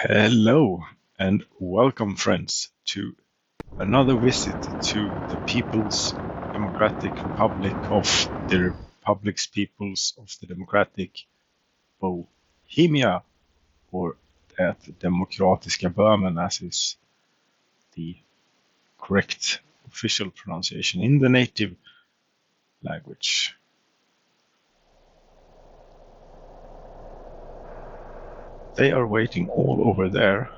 Hello and welcome, friends, to another visit to the People's Democratic Republic of the Republic's Peoples of the Democratic Bohemia, or det Demokratiska Böhmen, as is the correct official pronunciation in the native language. They are waiting all over there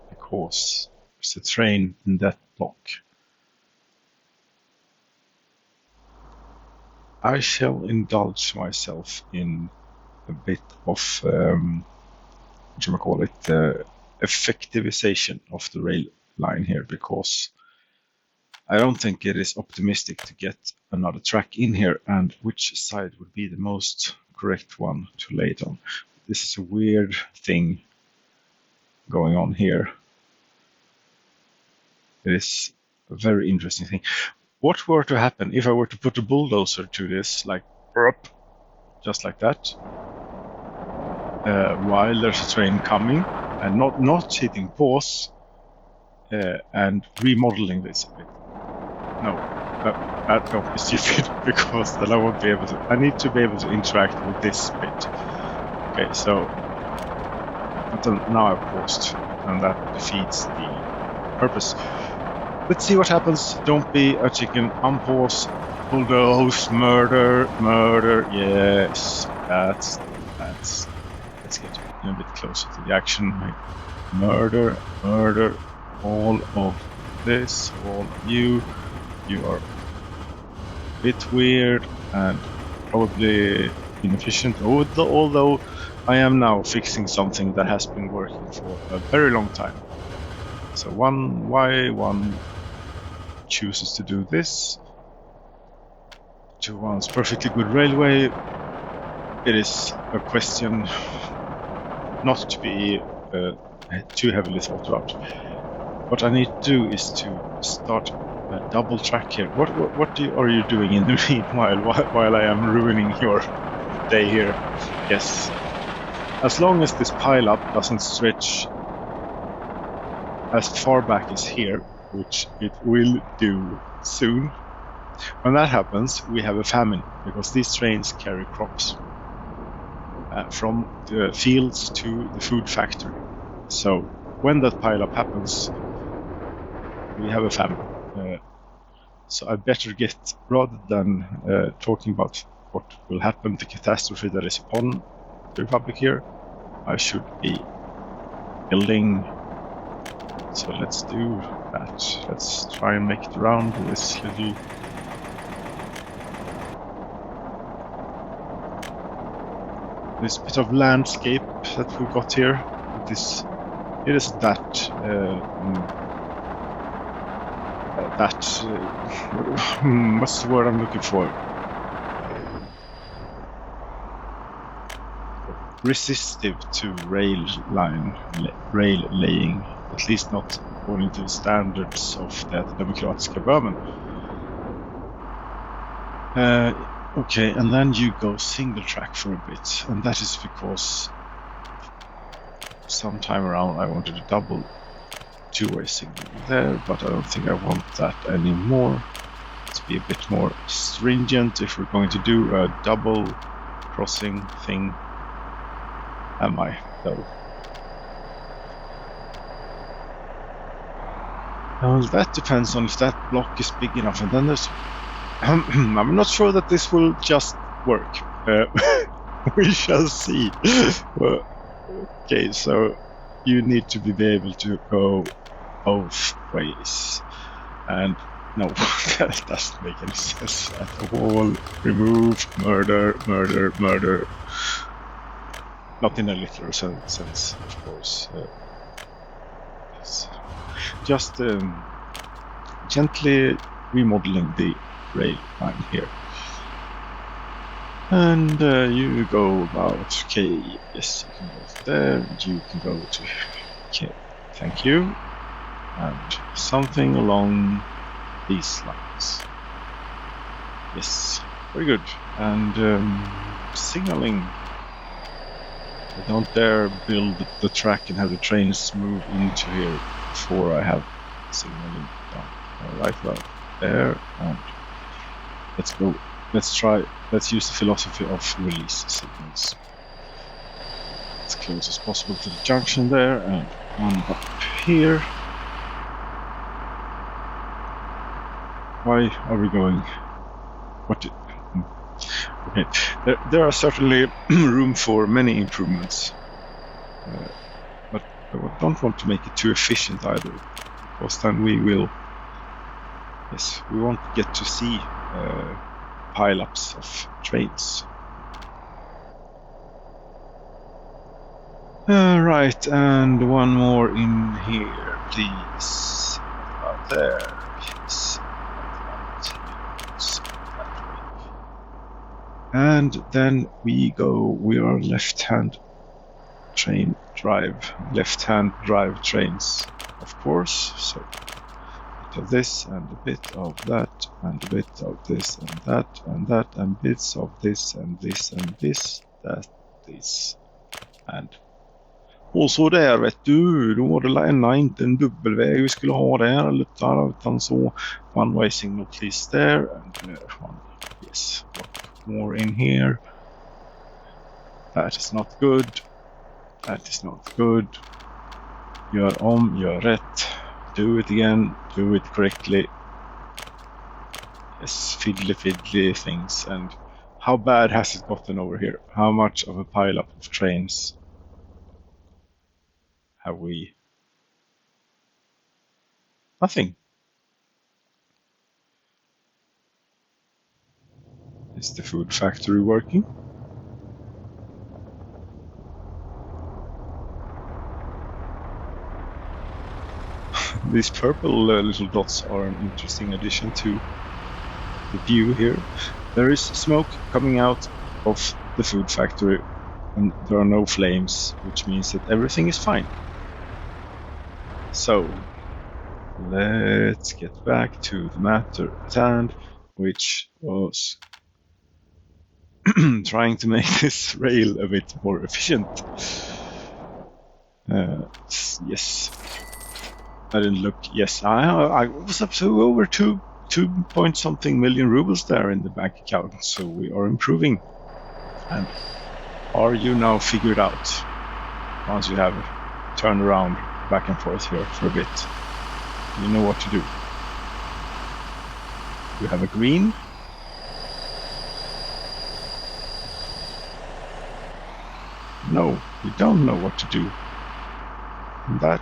because there's a train in that block. I shall indulge myself in a bit of effectivization of the rail line here, because I don't think it is optimistic to get another track in here, and which side would be the most correct one to lay it on. This is a weird thing going on here. It is a very interesting thing. What were to happen if I were to put a bulldozer to this, like just like that, while there's a train coming, and not hitting pause and remodeling this a bit? No, that don't be stupid, because then I won't be able to. I need to be able to interact with this bit. Okay, so now I've paused, and that defeats the purpose. Let's see what happens. Don't be a chicken. Unpause. Bulldoze. Murder. Yes, that's. Let's get a bit closer to the action. Murder. All of this. All of you. You are a bit weird and probably inefficient. Although I am now fixing something that has been working for a very long time. So why one chooses to do this to one's perfectly good railway, it is a question not to be too heavily thought about. What I need to do is to start a double track here. What are you doing in the meanwhile while I am ruining your day here? Yes, as long as this pile up doesn't stretch as far back as here, which it will do soon. When that happens, we have a famine, because these trains carry crops from the fields to the food factory. So when that pile-up happens, we have a famine. So I better get, rather than talking about what will happen, the catastrophe that is upon the Republic here, I should be building. So let's do that. Let's try and make it around this little bit of landscape that we got here. It is that what's the word I'm looking for? Resistive to rail laying, at least not according to the standards of the Demokratiska Böhmen. Okay, and then you go single track for a bit, and that is because sometime around I wanted a double two-way signal there, but I don't think I want that anymore. Let's be a bit more stringent if we're going to do a double crossing thing. Am I, though? Well, that depends on if that block is big enough, and then there's... I'm not sure that this will just work. We shall see. Okay, so you need to be able to go both ways. And no, that doesn't make any sense at all. Remove, murder. Not in a literal sense, of course. Just gently remodeling the rail line here. And you go about, okay, yes, you can go there, and you can go to, okay, thank you. And something along these lines. Yes, very good. And signaling. I don't dare build the track and have the trains move into here before I have signaling done. Right about there, and let's go. Let's use the philosophy of release signals. As close as possible to the junction there, and one up here. Why are we going? What? Okay, there are certainly room for many improvements, but I don't want to make it too efficient either, because then we will. Yes, we won't get to see pile-ups of trains. Right, and one more in here, please. About there. Yes. And then we are left-hand drive trains, of course. So a bit of this and a bit of that and a bit of this and that and that and bits of this and this and this, that, this and. Och så där vet du, då var det ännu inte en dubbelväg vi skulle ha där utan så one way signal please there and there one. Yes, more in here. That is not good. That is not good. Gör om, gör rätt. Do it again, do it correctly. Yes, fiddly things. And how bad has it gotten over here? How much of a pile-up of trains have we? Nothing. Is the food factory working? These purple little dots are an interesting addition to the view here. There is smoke coming out of the food factory and there are no flames, which means that everything is fine. So let's get back to the matter at hand, which was trying to make this rail a bit more efficient. Yes, I didn't look. Yes, I was up to over 2 point something million rubles there in the bank account, so we are improving. And are you now figured out once you have turned around back and forth here for a bit? You know what to do. You have a green. No, you don't know what to do. That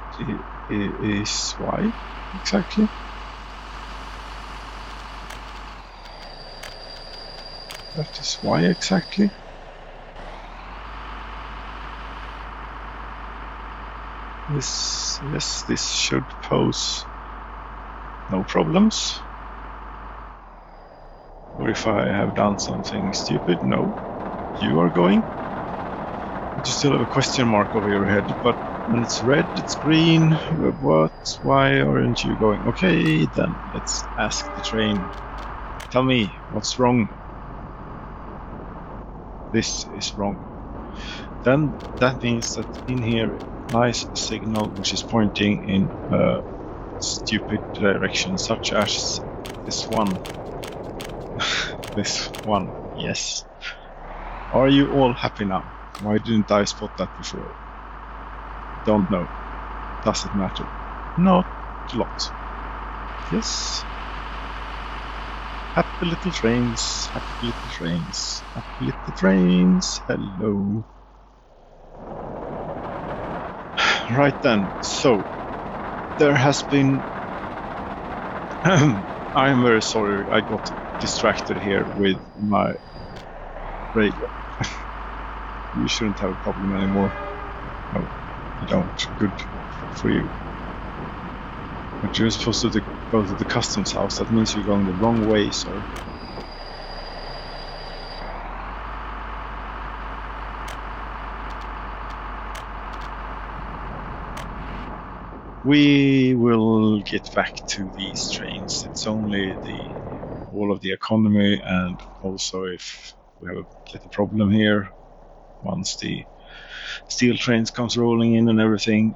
is why exactly. That is why exactly. This should pose no problems. Or if I have done something stupid, no. You are going. You still have a question mark over your head, but when it's red, it's green. What? Why aren't you going? Okay, then let's ask the train. Tell me, what's wrong? This is wrong. Then that means that in here lies a signal which is pointing in a stupid direction, such as this one. This one, yes. Are you all happy now? Why didn't I spot that before? Don't know. Does it matter? Not a lot. Yes. Happy little trains, happy little trains, happy little trains, hello. Right then, so there has been I am very sorry I got distracted here with my radio. You shouldn't have a problem anymore. No, you don't. Good for you. But you're supposed to go to the customs house. That means you're going the wrong way, sir. We will get back to these trains. It's only all of the economy, and also if we have a little problem here, once the steel trains comes rolling in and everything.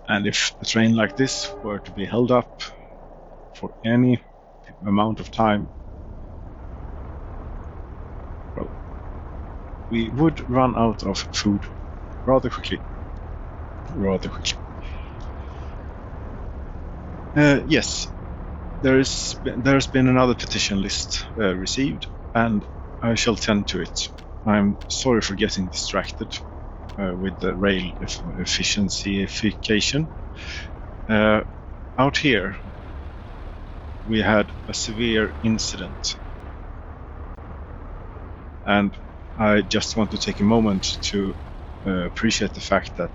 And if a train like this were to be held up for any amount of time, well, we would run out of food rather quickly. Yes, there's been another petition list received, and I shall tend to it. I'm sorry for getting distracted with the rail efficiencyfication. Out here, we had a severe incident, and I just want to take a moment to appreciate the fact that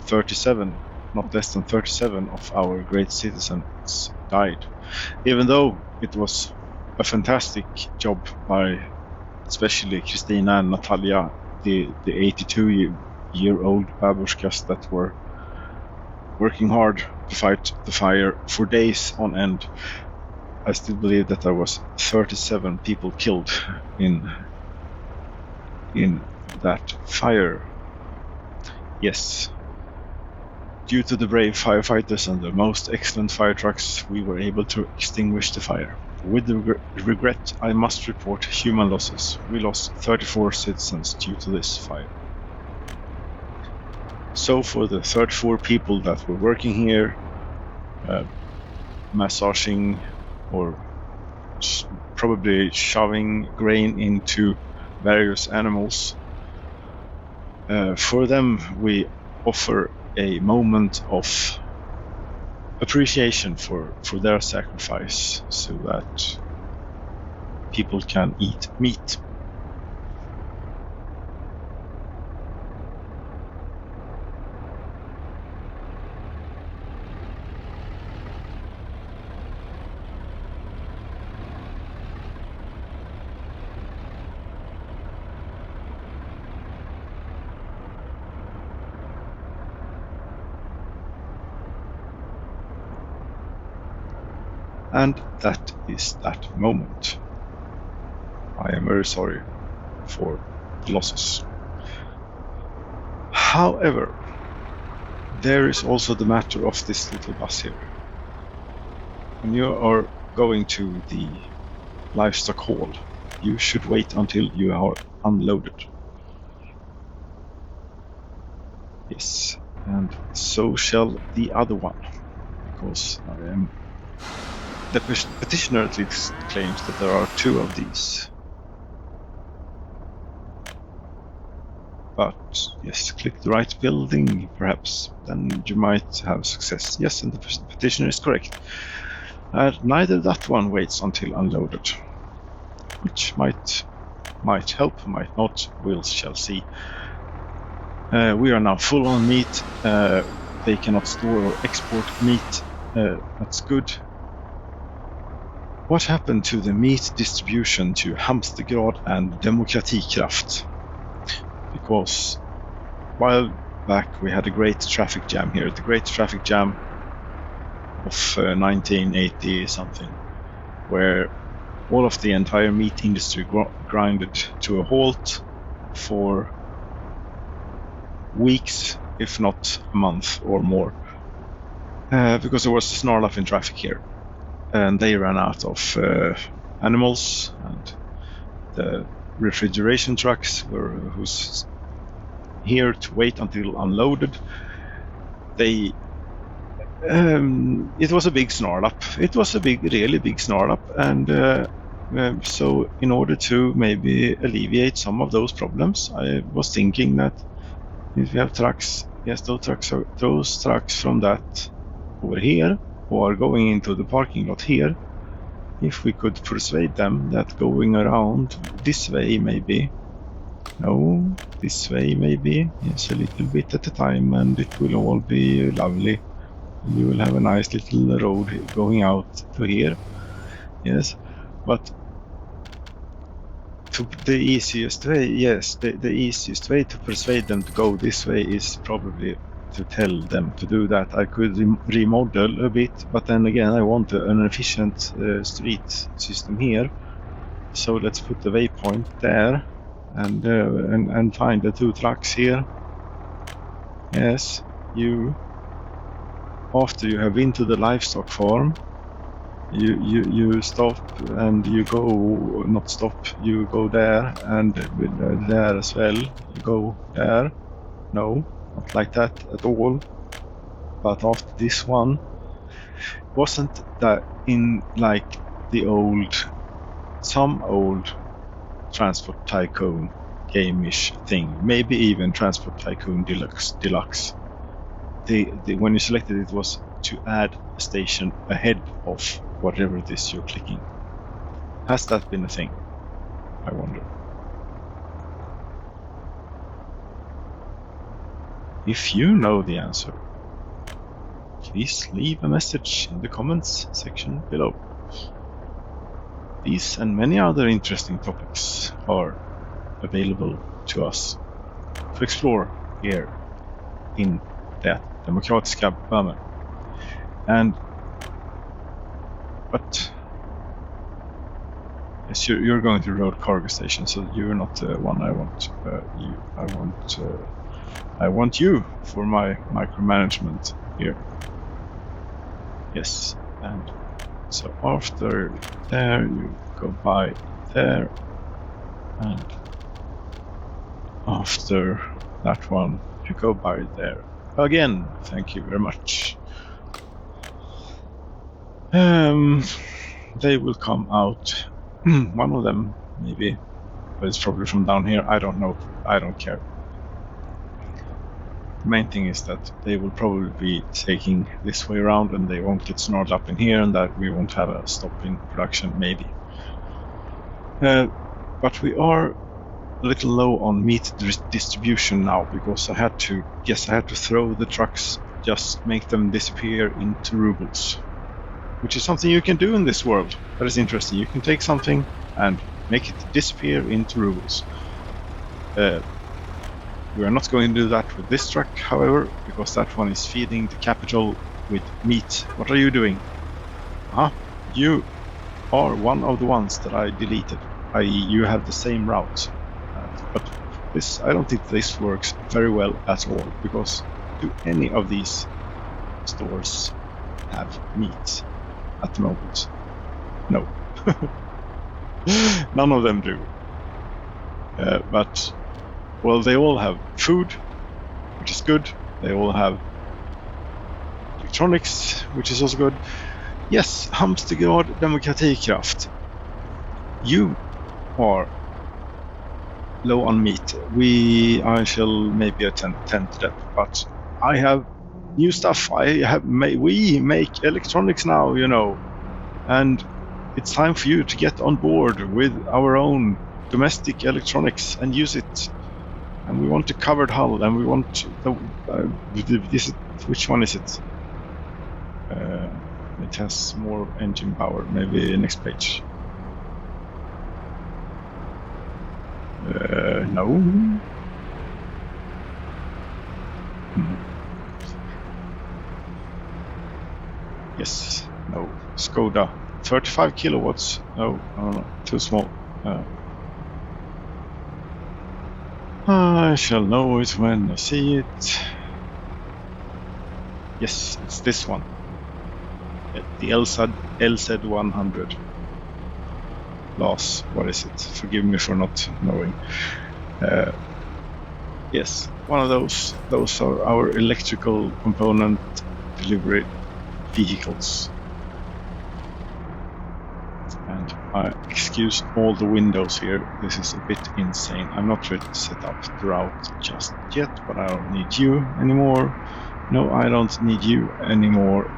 37, not less than 37 of our great citizens died, even though it was a fantastic job by especially Kristina and Natalia, the 82-year-old babushkas that were working hard to fight the fire for days on end. I still believe that there was 37 people killed in that fire. Yes. Due to the brave firefighters and the most excellent fire trucks, we were able to extinguish the fire. With regret, I must report human losses. We lost 34 citizens due to this fire. So for the 34 people that were working here, massaging or probably shoving grain into various animals, for them we offer a moment of appreciation for their sacrifice so that people can eat meat. And that is that moment. I am very sorry for the losses. However, there is also the matter of this little bus here. When you are going to the livestock hall, you should wait until you are unloaded. Yes, and so shall the other one, because the petitioner at least claims that there are 2 of these. But yes, click the right building, perhaps, then you might have success. Yes, and the petitioner is correct. Neither that one waits until unloaded, which might help, might not. We shall see. We are now full on meat. They cannot store or export meat. That's good. What happened to the meat distribution to Hamstergrad and Demokratikraft? Because while back we had a great traffic jam here, the great traffic jam of 1980 something, where all of the entire meat industry grinded to a halt for weeks, if not a month or more, because there was a snarl up in traffic here. And they ran out of animals, and the refrigeration trucks who's here to wait until unloaded. It was a big snarl up. It was a really big snarl up, and so in order to maybe alleviate some of those problems, I was thinking that if we have trucks, yes, those trucks from that over here, who are going into the parking lot here, if we could persuade them that going around this way maybe, no, this way maybe, yes, a little bit at a time, and it will all be lovely. You will have a nice little road going out to here, yes, but the easiest way, yes, the easiest way to persuade them to go this way is probably to tell them to do that. I could remodel a bit, but then again I want an efficient street system here, so let's put the waypoint there and find the 2 trucks here, Yes, you, after you have been to the livestock farm, you stop and you go, not stop, you go there and there as well. You go there. No, not like that at all. But after this one, wasn't that in like the some old Transport Tycoon game-ish thing, maybe even Transport Tycoon Deluxe. When you selected it was to add a station ahead of whatever it is you're clicking. Has that been a thing? I wonder. If you know the answer, please leave a message in the comments section below. These and many other interesting topics are available to us to explore here in det demokratiska Burma. But yes, you're going to road cargo station, so you're not the one I want. I want you for my micromanagement here. Yes, and so after there you go by there, and after that one you go by there again. Thank you very much. They will come out. One of them maybe, but it's probably from down here. I don't know. I don't care. The main thing is that they will probably be taking this way around and they won't get snarled up in here, and that we won't have a stop in production maybe. But we are a little low on meat distribution now, because I had to throw the trucks, just make them disappear into rubles, which is something you can do in this world. That is interesting. You can take something and make it disappear into rubles. We are not going to do that with this truck, however, because that one is feeding the capital with meat. What are you doing? You are one of the ones that I deleted. You have the same route. But this, I don't think this works very well at all, because do any of these stores have meat at the moment? No. None of them do. But, well, they all have food, which is good. They all have electronics, which is also good. Yes, Hamstergrad Demokratikraft. You are low on meat. I shall maybe attend to that, but I have new stuff. We make electronics now, you know, and it's time for you to get on board with our own domestic electronics and use it. And we want a covered hull, and we want which one is it? It has more engine power. Maybe next page. No. Yes. No. Skoda. 35 kilowatts. No. Too small. I shall know it when I see it. Yes, it's this one. The LZ 100. Loss. What is it? Forgive me for not knowing. Yes, one of those. Those are our electrical component delivery vehicles. And I excuse all the windows here. This is a bit insane. I'm not ready to set up the route just yet, but I don't need you anymore. No, I don't need you anymore.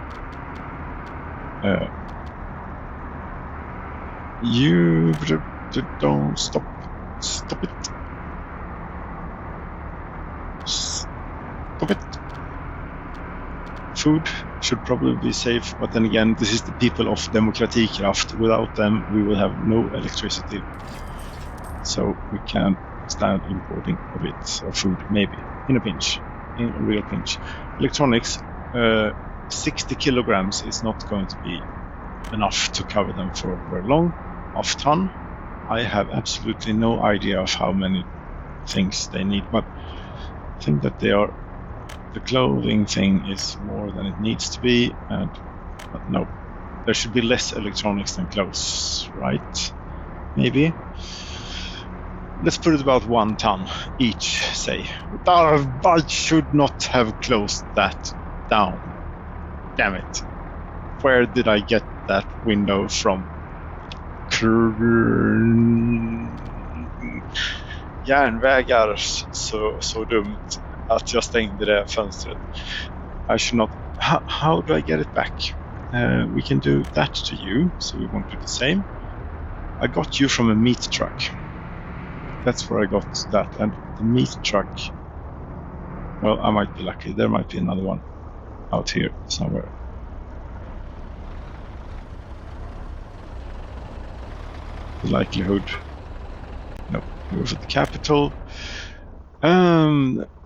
You don't stop it. Stop it. Food should probably be safe, but then again, this is the people of Demokratikraft. Without them, we will have no electricity. So we can stand importing a bit of food, maybe, in a pinch, in a real pinch. Electronics, 60 kilograms is not going to be enough to cover them for very long. Off ton, I have absolutely no idea of how many things they need, but I think that they are the clothing thing is more than it needs to be, and but no, there should be less electronics than clothes, right? Maybe. Let's put it about 1 ton each, say. I should not have closed that down. Damn it. Where did I get that window from? Järnvägar, så dumt att jag stängde det fönstret. I should not. How do I get it back? We can do that to you, so we won't do the same. I got you from a meat truck. That's where I got that, and the meat truck. Well, I might be lucky. There might be another one out here somewhere. The likelihood. No, go for the capital.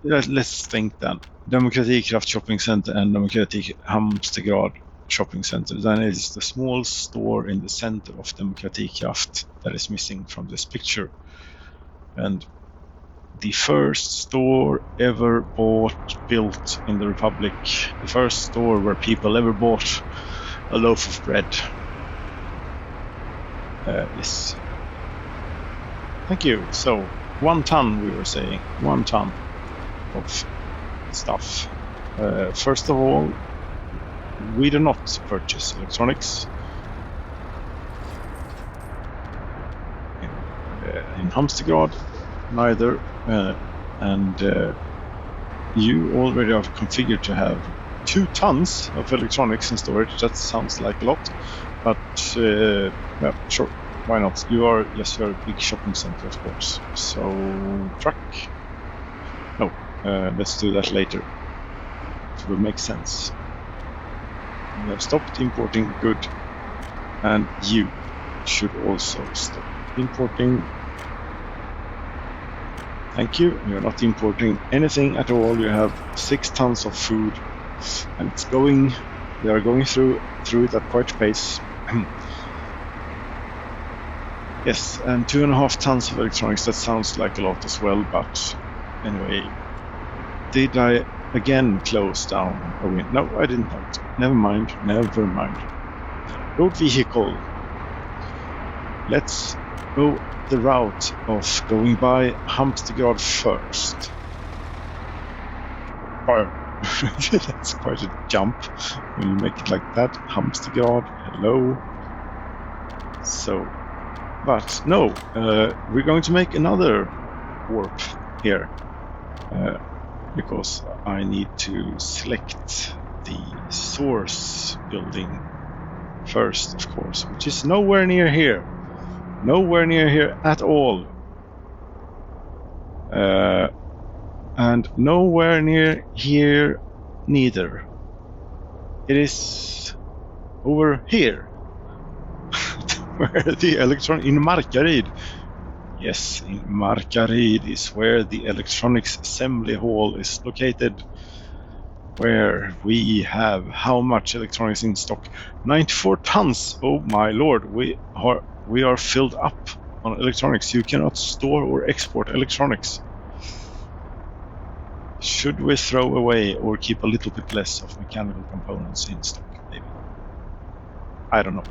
Let's think then. Demokratikraft Shopping Center and Demokrati Hamstergrad Shopping Center. Then it is the small store in the center of Demokratikraft that is missing from this picture. And the first store ever built in the Republic. The first store where people ever bought a loaf of bread. Yes. Thank you. So, 1 ton, we were saying. 1 ton of stuff. First of all, we do not purchase electronics. In Hamstergrad, neither. And you already are configured to have 2 tons of electronics in storage. That sounds like a lot, but yeah, sure, why not? You're a big shopping center, of course. So truck. No, let's do that later. It will make sense. We have stopped importing good, and you should also stop importing. Thank you. You're not importing anything at all. You have 6 tons of food, and it's going. They are going through it at quite a pace. Yes, and 2.5 tons of electronics. That sounds like a lot as well, but anyway, did I again close down a window? No, I did not. Never mind. Road vehicle. Let's go the route of going by Hamstergrad first. That's quite a jump when you make it like that. Hamstergrad, hello. So, but no, we're going to make another warp here because I need to select the source building first, of course, which is nowhere near here. Nowhere near here at all. And nowhere near here neither. It is over here. Where the electron in Markaryd. Yes, in Markaryd is where the electronics assembly hall is located. Where we have how much electronics in stock? 94 tons. Oh my lord, we are filled up on electronics. You cannot store or export electronics. Should we throw away or keep a little bit less of mechanical components in stock, maybe? I don't know.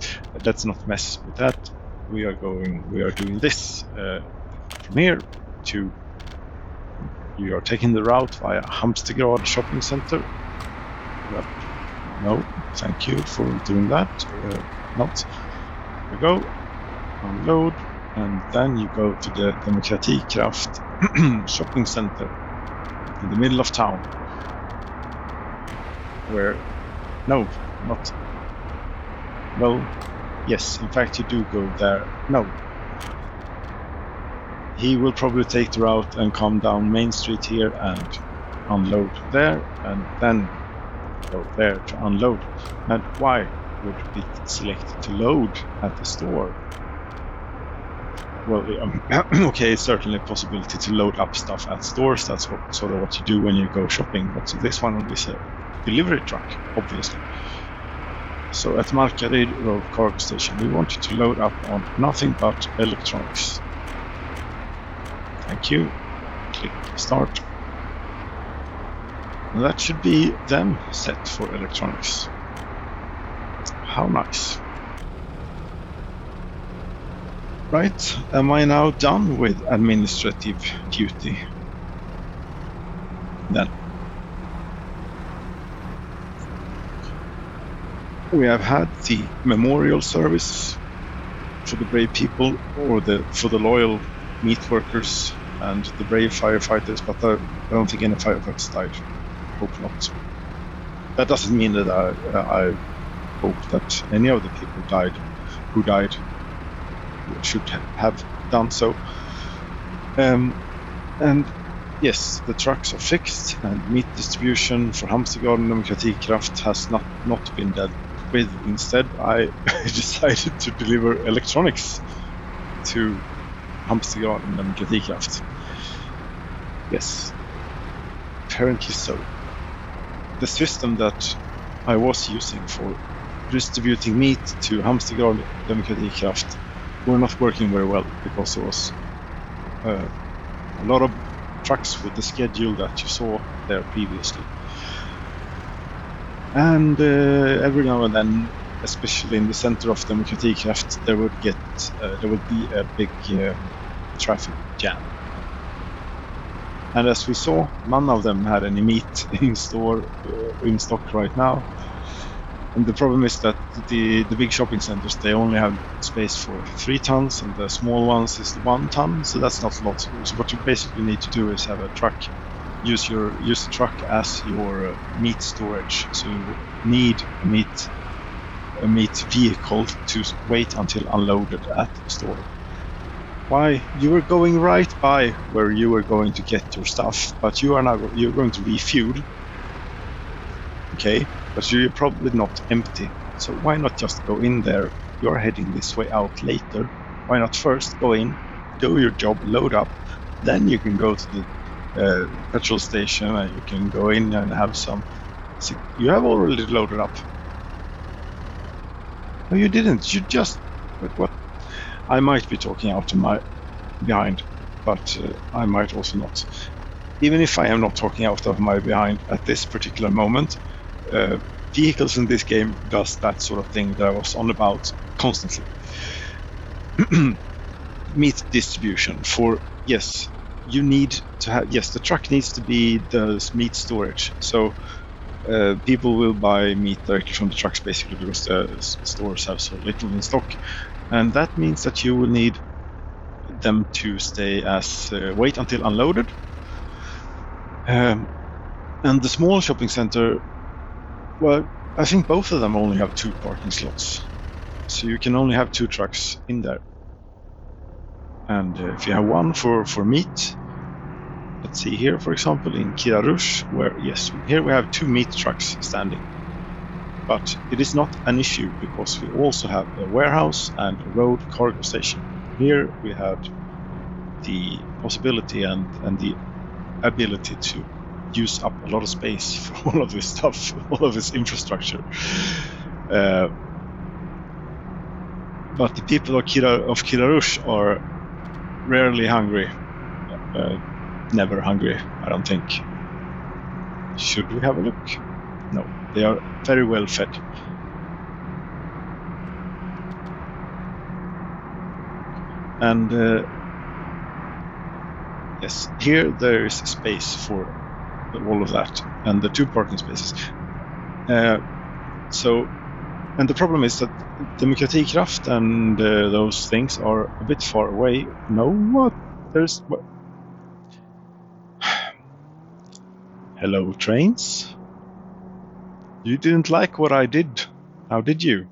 Let's not mess with that. We are doing this from here to. You are taking the route via Hamstergrad Shopping Center. Well, no, thank you for doing that. Not. Here we go. Unload, and then you go to the Demokratikraft Shopping Center in the middle of town. Where, no, not. Well, yes, in fact you do go there. No. He will probably take the route and come down Main Street here and unload there, and then go there to unload. And why would it select to load at the store? Well, okay, it's certainly a possibility to load up stuff at stores. That's sort of what you do when you go shopping. But this one is a delivery truck, obviously. So at Markaryd Road Cargo Station, we wanted to load up on nothing but electronics. Thank you. Click start. And that should be them set for electronics. How nice. Right, am I now done with administrative duty? Then we have had the memorial service for the brave people, or for the loyal meat workers and the brave firefighters, but I don't think any firefighters died. Hope not. That doesn't mean that I hope that any of the people who died should have done so. And yes, the trucks are fixed, and meat distribution for Hamstergarden Demokratikraft has not been dealt with. Instead, I decided to deliver electronics to Hamstergarden Demokratikraft. Yes, apparently so. The system that I was using for distributing meat to Hamstergarden Demokratikraft were not working very well, because there was a lot of trucks with the schedule that you saw there previously. And every now and then, especially in the center of Demokratikraft, there would be a big traffic jam. And as we saw, none of them had any meat in stock right now. And the problem is that the big shopping centers, they only have space for 3 tons, and the small ones is 1 ton, so that's not a lot. So what you basically need to do is have a truck, use the truck as your meat storage. So you need a meat vehicle to wait until unloaded at the store. Why? You were going right by where you were going to get your stuff, but you're going to refuel. Okay, but you're probably not empty. So why not just go in there? You're heading this way out later. Why not first go in, do your job, load up, then you can go to the petrol station and you can go in and have some. See, you have already loaded up. No, you didn't. You just. What? I might be talking out to my behind, but I might also not. Even if I am not talking out of my behind at this particular moment, vehicles in this game does that sort of thing that I was on about constantly. Meat distribution yes, you need to have, yes, the truck needs to be the meat storage. So people will buy meat directly from the trucks, basically, because the stores have so little in stock. And that means that you will need them to stay as wait until unloaded. And the small shopping center, well, I think both of them only have 2 parking slots. So you can only have 2 trucks in there. And if you have one for meat, let's see here, for example, in Kirarush, where, yes, here we have 2 meat trucks standing. But it is not an issue, because we also have a warehouse and a road cargo station. Here we have the possibility and the ability to use up a lot of space for all of this stuff, all of this infrastructure. But the people of Kirarush are rarely hungry. Never hungry, I don't think. Should we have a look? No, they are very well fed. And yes, here there is space for all of that, and the 2 parking spaces. And the problem is that Demokratikraft and those things are a bit far away. No, what? There's what? Hello, trains. You didn't like what I did, how did you?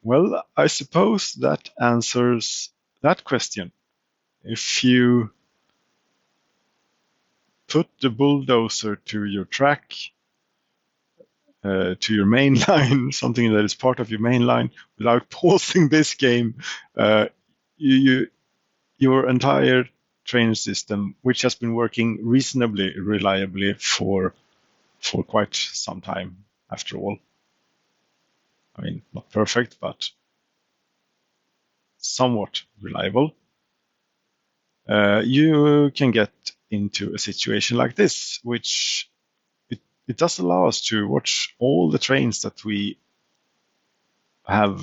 Well, I suppose that answers that question. If you put the bulldozer to your track, to your main line, something that is part of your main line, without pausing this game, your entire train system, which has been working reasonably reliably for quite some time, after all. I mean, not perfect, but somewhat reliable. You can get into a situation like this, which it does allow us to watch all the trains that we have,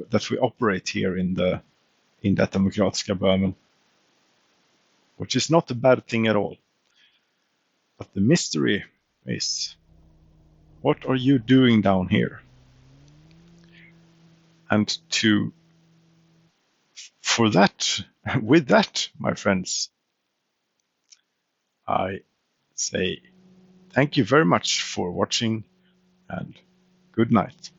that we operate here in that Demokratiska Böhmen, which is not a bad thing at all. But the mystery is, what are you doing down here? And with that, my friends, I say thank you very much for watching, and good night.